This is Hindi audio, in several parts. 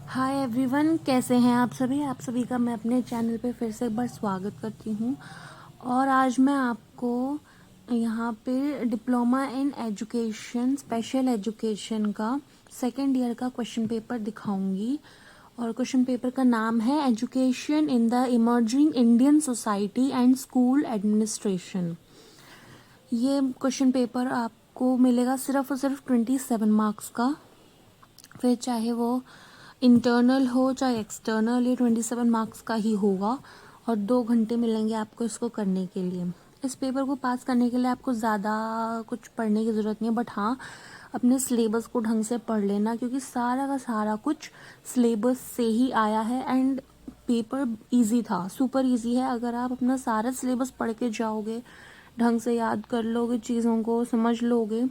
हाय एवरीवन, कैसे हैं आप सभी का मैं अपने चैनल पे फिर से एक बार स्वागत करती हूँ। और आज मैं आपको यहाँ पे diploma in education special education का सेकेंड ईयर का क्वेश्चन पेपर दिखाऊंगी। और क्वेश्चन पेपर का नाम है education in the emerging Indian society and school administration. ये क्वेश्चन पेपर आपको मिलेगा सिर्फ और सिर्फ 27 मार्क्स का। फिर चाहे वो इंटरनल हो चाहे एक्सटर्नल, ये 27 मार्क्स का ही होगा और 2 घंटे मिलेंगे आपको इसको करने के लिए। इस पेपर को पास करने के लिए आपको ज़्यादा कुछ पढ़ने की ज़रूरत नहीं है, बट हाँ, अपने सिलेबस को ढंग से पढ़ लेना, क्योंकि सारा का सारा कुछ सिलेबस से ही आया है। एंड पेपर इजी था, सुपर इजी है। अगर आप अपना सारा सिलेबस पढ़ के जाओगे, ढंग से याद कर लोगे, चीज़ों को समझ लोगे,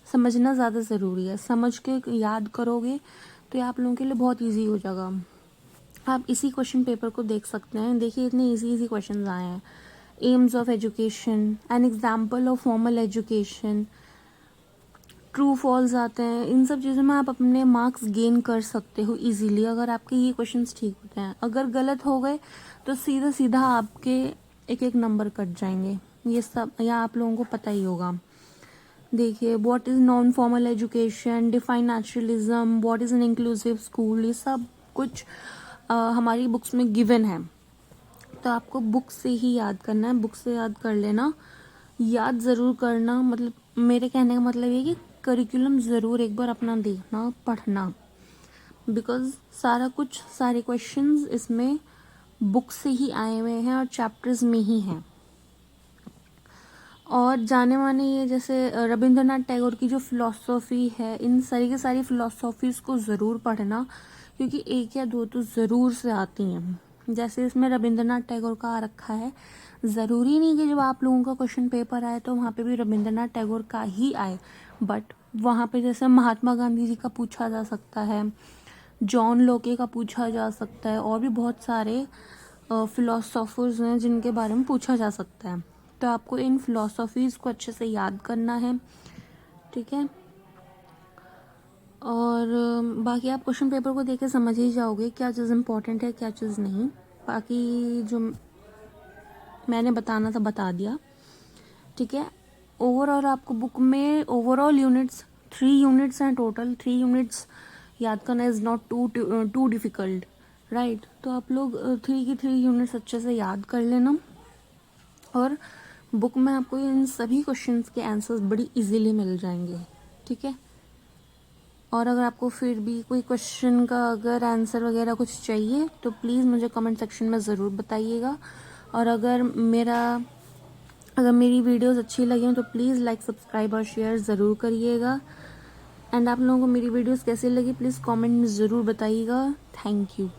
समझना ज़्यादा ज़रूरी है, समझ के याद करोगे तो ये आप लोगों के लिए बहुत इजी हो जाएगा। आप इसी क्वेश्चन पेपर को देख सकते हैं। देखिए, इतने इजी क्वेश्चन आए हैं। Aims of education, an example of formal education, true false आते हैं। इन सब चीज़ों में आप अपने मार्क्स गेन कर सकते हो इजीली, अगर आपके ये क्वेश्चंस ठीक होते हैं। अगर गलत हो गए तो सीधा सीधा आपके एक एक नंबर कट जाएंगे। ये सब या आप लोगों को पता ही होगा। देखिए, what is non formal education, define naturalism, what is an inclusive school, ये सब कुछ हमारी बुक्स में गिवन है। तो आपको बुक से ही याद करना है, बुक से याद कर लेना। याद ज़रूर करना, मतलब मेरे कहने का मतलब ये कि करिकुलम ज़रूर एक बार अपना देखना, पढ़ना, बिकॉज सारे क्वेश्चंस इसमें बुक से ही आए हुए हैं और चैप्टर्स में ही हैं। और जाने माने ये जैसे रविंद्रनाथ टैगोर की जो फिलॉसफी है, इन सारी की सारी फिलॉसफीज़ को ज़रूर पढ़ना, क्योंकि एक या दो तो ज़रूर से आती हैं। जैसे इसमें रविंद्रनाथ टैगोर का आ रखा है, ज़रूरी नहीं कि जब आप लोगों का क्वेश्चन पेपर आए तो वहाँ पे भी रविंद्रनाथ टैगोर का ही आए, बट वहाँ पे जैसे महात्मा गांधी जी का पूछा जा सकता है, जॉन लोके का पूछा जा सकता है, और भी बहुत सारे फिलोसोफर्स हैं जिनके बारे में पूछा जा सकता है। तो आपको इन फिलोसफीज़ को अच्छे से याद करना है, ठीक है। और बाकी आप क्वेश्चन पेपर को देख के समझ ही जाओगे क्या चीज़ इम्पोर्टेंट है, क्या चीज़ नहीं। बाकी जो मैंने बताना था बता दिया, ठीक है। ओवरऑल आपको बुक में ओवरऑल यूनिट्स 3 यूनिट्स हैं, टोटल 3 यूनिट्स याद करना is not too difficult, right. तो आप लोग 3 यूनिट्स अच्छे से याद कर लेना। और बुक में आपको इन सभी क्वेश्चंस के आंसर्स बड़ी इजीली मिल जाएंगे, ठीक है। और अगर आपको फिर भी कोई क्वेश्चन का अगर आंसर वगैरह कुछ चाहिए तो प्लीज़ मुझे कमेंट सेक्शन में ज़रूर बताइएगा। और अगर मेरी वीडियोस अच्छी लगी हो तो प्लीज़ लाइक, सब्सक्राइब और शेयर ज़रूर करिएगा। एंड आप लोगों को मेरी वीडियोस कैसी लगी प्लीज़ कमेंट में ज़रूर बताइएगा। Thank you.